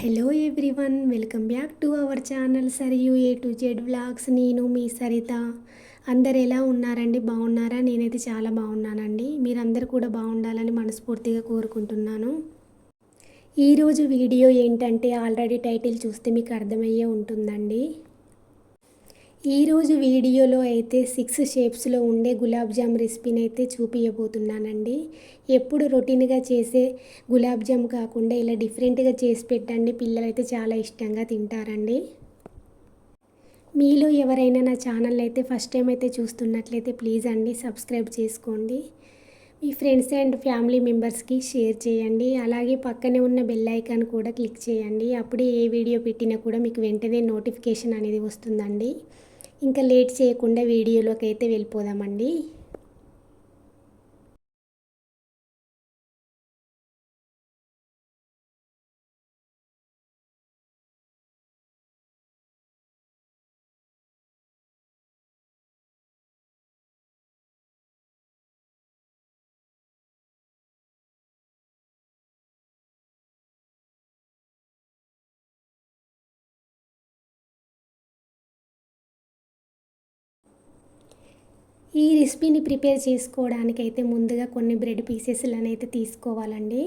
Hello everyone, welcome back to our channel Sarayu A to Z vlogs. నేను మీ సరిత. అందరు ఎలా ఉన్నారండి? బాగున్నారా? నేనైతే చాలా బాగున్నానండి. మీరందరూ కూడా బాగుండాలని మనస్ఫూర్తిగా కోరుకుంటున్నాను. ఈరోజు వీడియో ఏంటంటే ఆల్రెడీ టైటిల్ చూస్తే మీకు అర్థమయ్యే ఉంటుందండి. ఈరోజు వీడియోలో అయితే 6 షేప్స్లో ఉండే గులాబ్ జామ్ రెసిపీని అయితే చూపించబోతున్నానండి. ఎప్పుడు రొటీన్గా చేసే గులాబ్ జామ్ కాకుండా ఇలా డిఫరెంట్గా చేసి పెట్టండి, పిల్లలైతే చాలా ఇష్టంగా తింటారండి. మీలో ఎవరైనా నా ఛానల్ అయితే ఫస్ట్ టైం అయితే చూస్తున్నట్లయితే ప్లీజ్ అండి సబ్స్క్రైబ్ చేసుకోండి. మీ ఫ్రెండ్స్ అండ్ ఫ్యామిలీ మెంబర్స్కి షేర్ చేయండి. అలాగే పక్కనే ఉన్న బెల్ ఐకాన్ కూడా క్లిక్ చేయండి. అప్పుడే ఏ వీడియో పెట్టినా కూడా మీకు వెంటనే నోటిఫికేషన్ అనేది వస్తుందండి. ఇంకా లేట్ చేయకుండా వీడియోలోకి అయితే వెళ్ళిపోదామండి. ఈ రెసిపీని ప్రిపేర్ చేసుకోవడానికైతే ముందుగా కొన్ని బ్రెడ్ పీసెస్లను అయితే తీసుకోవాలండి.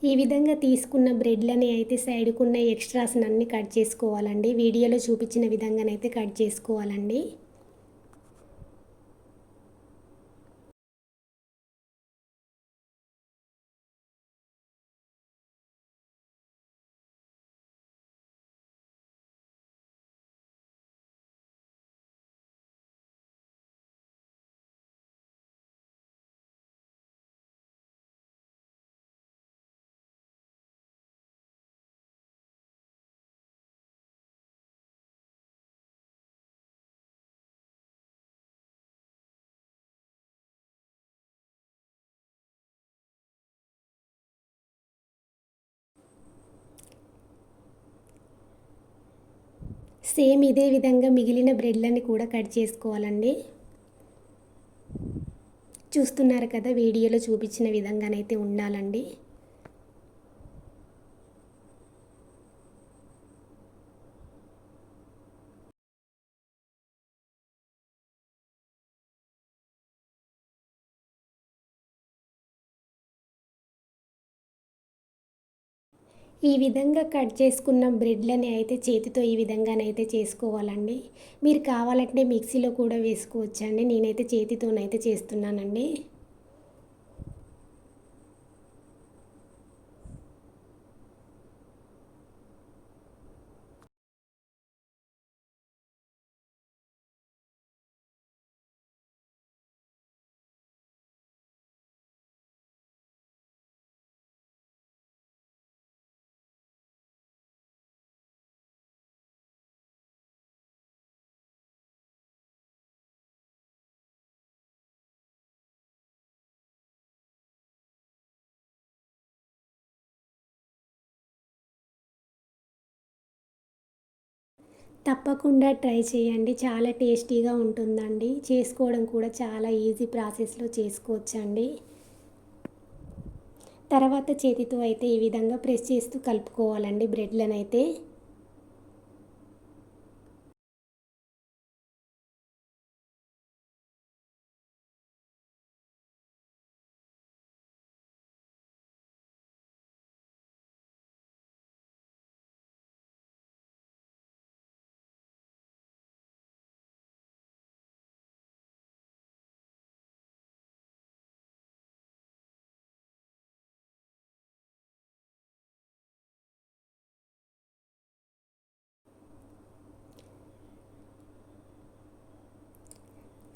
ఈ విధంగా తీసుకున్న బ్రెడ్లని అయితే సైడ్కున్న ఎక్స్ట్రాస్ని అన్నీ కట్ చేసుకోవాలండి. వీడియోలో చూపించిన విధంగానైతే కట్ చేసుకోవాలండి. సేమ్ ఇదే విధంగా మిగిలిన బ్రెడ్లని కూడా కట్ చేసుకోవాలండి. చూస్తున్నారు కదా, వీడియోలో చూపించిన విధంగానైతే ఉండాలండి. ఈ విధంగా కట్ చేసుకున్న బ్రెడ్లని అయితే చేతితో ఈ విధంగానైతే చేసుకోవాలండి. మీరు కావాలంటే మిక్సీలో కూడా వేసుకోవచ్చండి. నేనైతే చేతితోనైతే చేస్తున్నానండి. తప్పకుండా ట్రై చేయండి. చాలా టేస్టీగా ఉంటుందండి. చేసుకోవడం కూడా చాలా ఈజీ ప్రాసెస్లో చేసుకోవచ్చండి. తర్వాత చేతితో అయితే ఈ విధంగా ప్రెస్ చేస్తూ కలుపుకోవాలండి బ్రెడ్లను అయితే.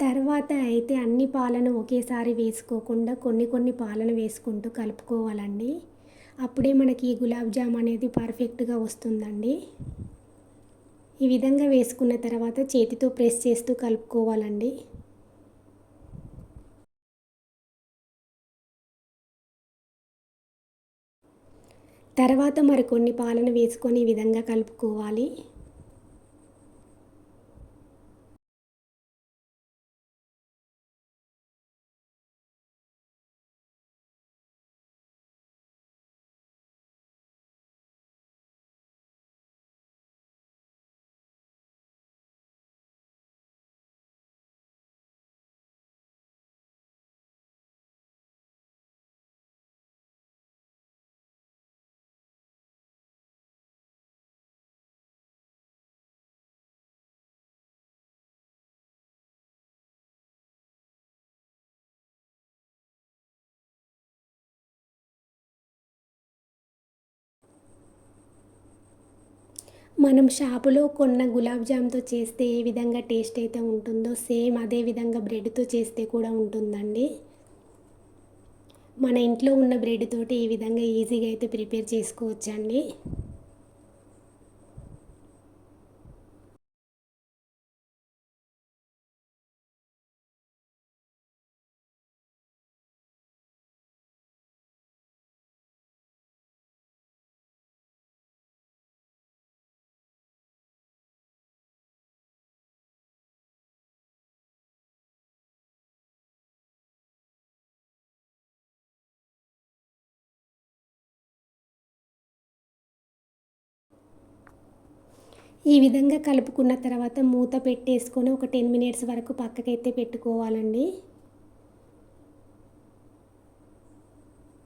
తర్వాత అయితే అన్ని పాలను ఒకేసారి వేసుకోకుండా కొన్ని కొన్ని పాలను వేసుకుంటూ కలుపుకోవాలండి. అప్పుడే మనకి ఈ గులాబ్ జామ్ అనేది పర్ఫెక్ట్గా వస్తుందండి. ఈ విధంగా వేసుకున్న తర్వాత చేతితో ప్రెస్ చేస్తూ కలుపుకోవాలండి. తర్వాత మరికొన్ని పాలను వేసుకొని ఈ విధంగా కలుపుకోవాలి. మనం షాపులో కొన్న గులాబ్ జామ్‌తో చేస్తే ఏ విధంగా టేస్ట్ అయితే ఉంటుందో సేమ్ అదే విధంగా బ్రెడ్‌తో చేస్తే కూడా ఉంటుందండి. మన ఇంట్లో ఉన్న బ్రెడ్ తోటి ఈ విధంగా ఈజీగా అయితే ప్రిపేర్ చేసుకోవచ్చండి. ఈ విధంగా కలుపుకున్న తర్వాత మూత పెట్టేసుకొని ఒక 10 మినిట్స్ వరకు పక్కకైతే పెట్టుకోవాలండి.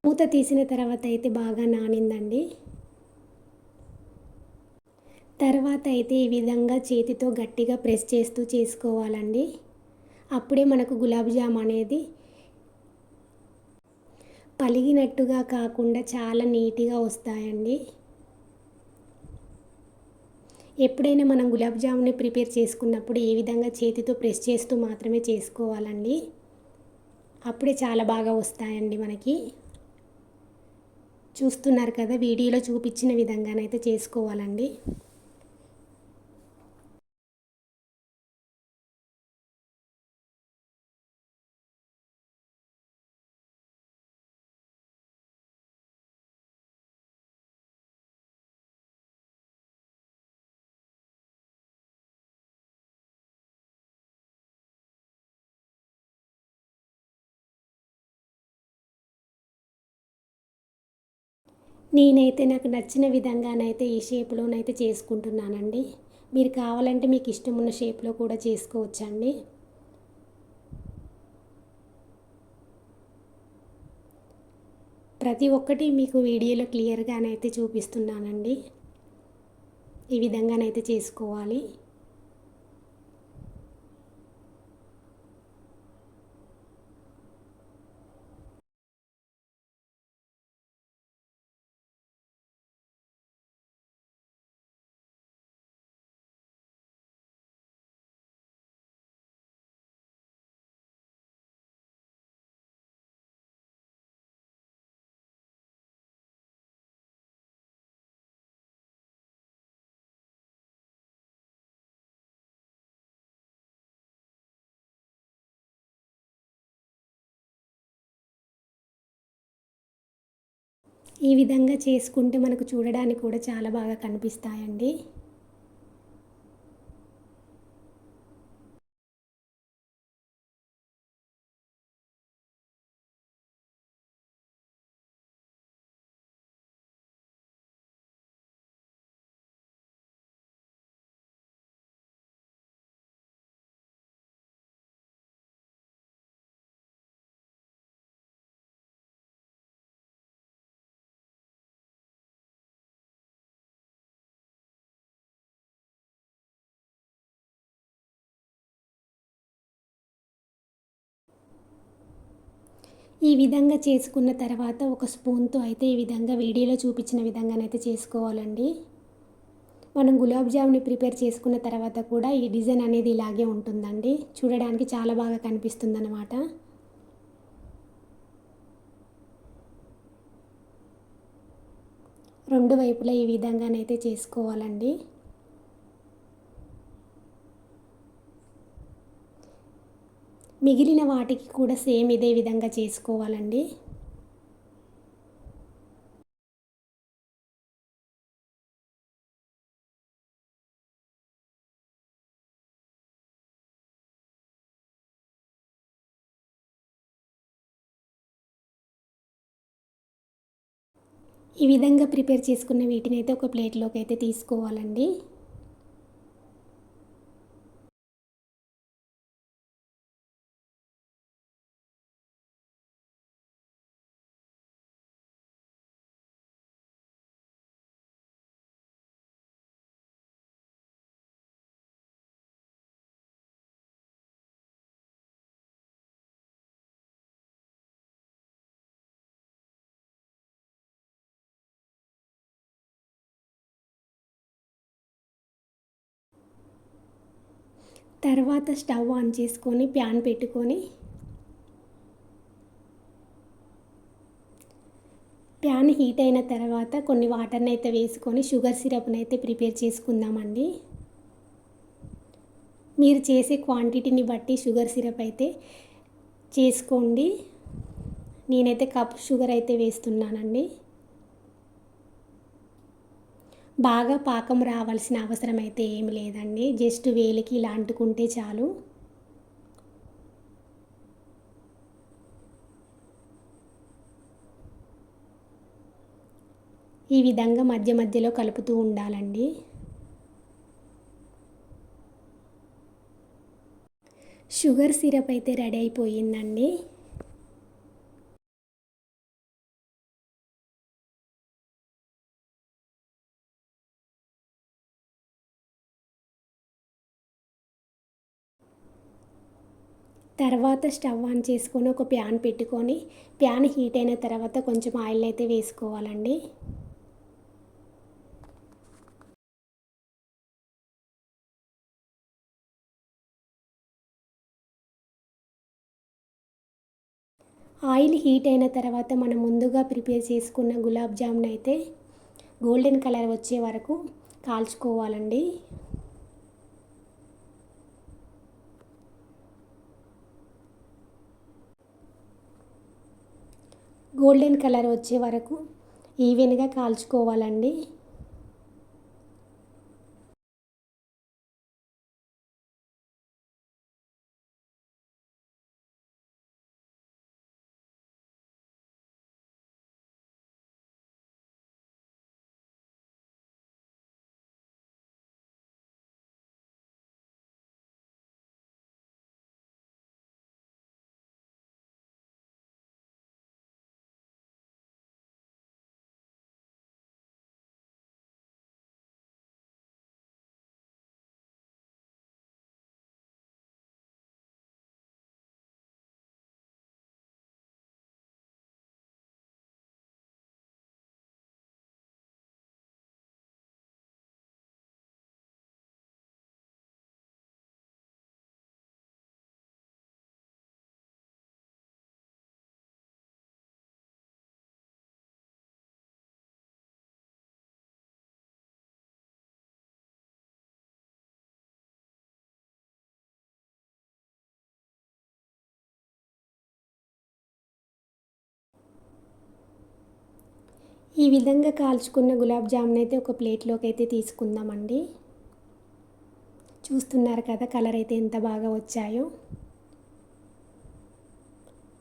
మూత తీసిన తర్వాత అయితే బాగా నానిందండి. తర్వాత అయితే ఈ విధంగా చేతితో గట్టిగా ప్రెస్ చేస్తూ చేసుకోవాలండి. అప్పుడే మనకు గులాబ్ జామ్ అనేది పలిగినట్టుగా కాకుండా చాలా నీట్‌గా వస్తాయండి. ఎప్పుడైనా మనం గులాబ్ జామున్ని ప్రిపేర్ చేసుకున్నప్పుడు ఈ విధంగా చేతితో ప్రెస్ చేస్తూ మాత్రమే చేసుకోవాలండి. అప్పుడే చాలా బాగా వస్తాయండి మనకి. చూస్తున్నారు కదా, వీడియోలో చూపించిన విధంగానైతే చేసుకోవాలండి. నేనైతే నాకు నచ్చిన విధంగానైతే ఈ షేప్‌లోనైతే చేసుకుంటున్నానండి. మీరు కావాలంటే మీకు ఇష్టమున్న షేప్‌లో కూడా చేసుకోవచ్చండి. ప్రతి ఒక్కటి మీకు వీడియోలో క్లియర్‌గానైతే చూపిస్తున్నానండి. ఈ విధంగానైతే చేసుకోవాలి. ఈ విధంగా చేసుకుంటే మనకు చూడడానికి కూడా చాలా బాగా కనిపిస్తాయండి. ఈ విధంగా చేసుకున్న తర్వాత ఒక స్పూన్‌తో అయితే ఈ విధంగా వీడియోలో చూపించిన విధంగానైతే చేసుకోవాలండి. మనం గులాబ్ జామ్‌ని ప్రిపేర్ చేసుకున్న తర్వాత కూడా ఈ డిజైన్ అనేది ఇలాగే ఉంటుందండి. చూడడానికి చాలా బాగా కనిపిస్తుందన్నమాట. 2 వైపులా ఈ విధంగానైతే చేసుకోవాలండి. మిగిలిన వాటికి కూడా సేమ్ ఇదే విధంగా చేసుకోవాలండి. ఈ విధంగా ప్రిపేర్ చేసుకున్న వీటినైతే ఒక ప్లేట్‌లోకి అయితే తీసుకోవాలండి. తర్వాత స్టవ్ ఆన్ చేసుకొని ప్యాన్ పెట్టుకొని ప్యాన్ హీట్ అయిన తర్వాత కొన్ని వాటర్ని అయితే వేసుకొని షుగర్ సిరప్ని అయితే ప్రిపేర్ చేసుకుందామండి. మీరు చేసే క్వాంటిటీని బట్టి షుగర్ సిరప్ అయితే చేసుకోండి. నేనైతే కప్ షుగర్ అయితే వేస్తున్నానండి. బాగా పాకం రావాల్సిన అవసరం అయితే ఏమి లేదండి, జస్ట్ వేలికి ఇలా అంటుకుంటే చాలు. ఈ విధంగా మధ్య మధ్యలో కలుపుతూ ఉండాలండి. షుగర్ సిరప్ అయితే రెడీ అయిపోయిందండి. తర్వాత స్టవ్ ఆన్ చేసుకొని ఒక ప్యాన్ పెట్టుకొని ప్యాన్ హీట్ అయిన తర్వాత కొంచెం ఆయిల్ అయితే వేసుకోవాలండి. ఆయిల్ హీట్ అయిన తర్వాత మనం ముందుగా ప్రిపేర్ చేసుకున్న గులాబ్ జామున్ అయితే గోల్డెన్ కలర్ వచ్చే వరకు కాల్చుకోవాలండి. గోల్డెన్ కలర్ వచ్చే వరకు ఈవెన్గా కాల్చుకోవాలండి. ఈ విధంగా కాల్చుకున్న గులాబ్ జామున్ అయితే ఒక ప్లేట్లోకి అయితే తీసుకుందామండి. చూస్తున్నారు కదా కలర్ అయితే ఎంత బాగా వచ్చాయో.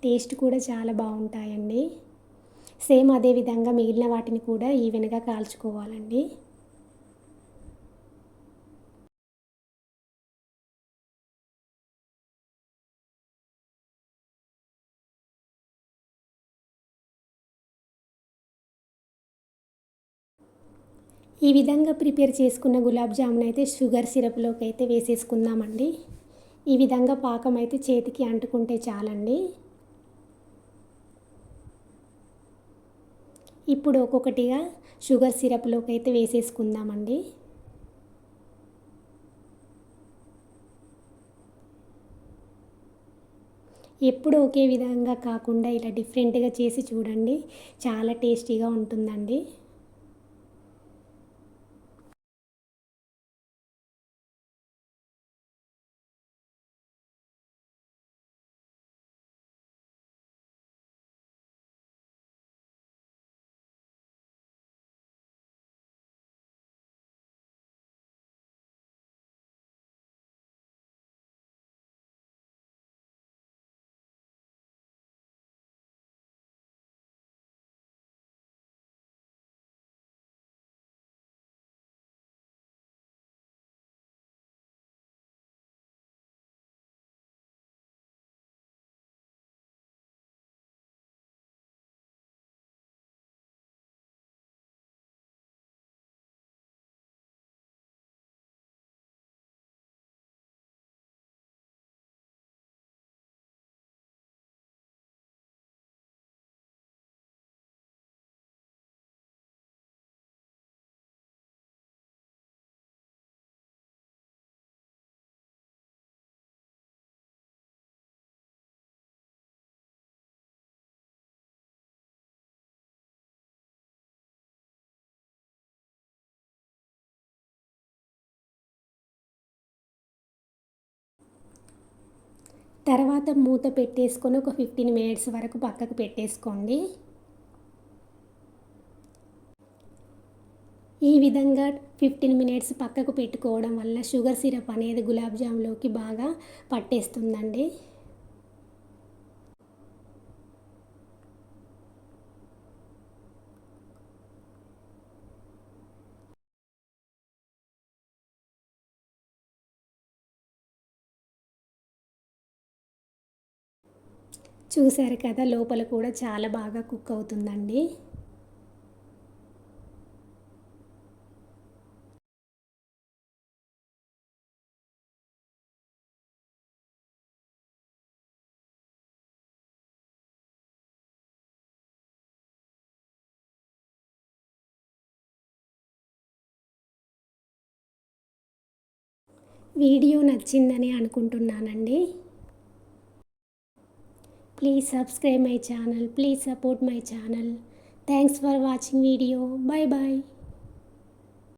టేస్ట్ కూడా చాలా బాగుంటాయండి. సేమ్ అదే విధంగా మిగిలిన వాటిని కూడా ఈవెన్గా కాల్చుకోవాలండి. ఈ విధంగా ప్రిపేర్ చేసుకున్న గులాబ్ జామున్ అయితే షుగర్ సిరప్లోకి అయితే వేసేసుకుందామండి. ఈ విధంగా పాకం అయితే చేతికి అంటుకుంటే చాలండి. ఇప్పుడు ఒక్కొక్కటిగా షుగర్ సిరప్లోకి అయితే వేసేసుకుందామండి. ఎప్పుడు ఒకే విధంగా కాకుండా ఇలా డిఫరెంట్గా చేసి చూడండి, చాలా టేస్టీగా ఉంటుందండి. తర్వాత మూత పెట్టేసుకొని ఒక 15 మినిట్స్ వరకు పక్కకు పెట్టేసుకోండి. ఈ విధంగా 15 మినిట్స్ పక్కకు పెట్టుకోవడం వల్ల షుగర్ సిరప్ అనేది గులాబ్ జామ్లోకి బాగా పట్టేస్తుందండి. చూసారు కదా, లోపల కూడా చాలా బాగా కుక్ అవుతుందండి. వీడియో నచ్చిందని అనుకుంటున్నానండి. Please subscribe my channel. Please support my channel. Thanks for watching video. Bye bye.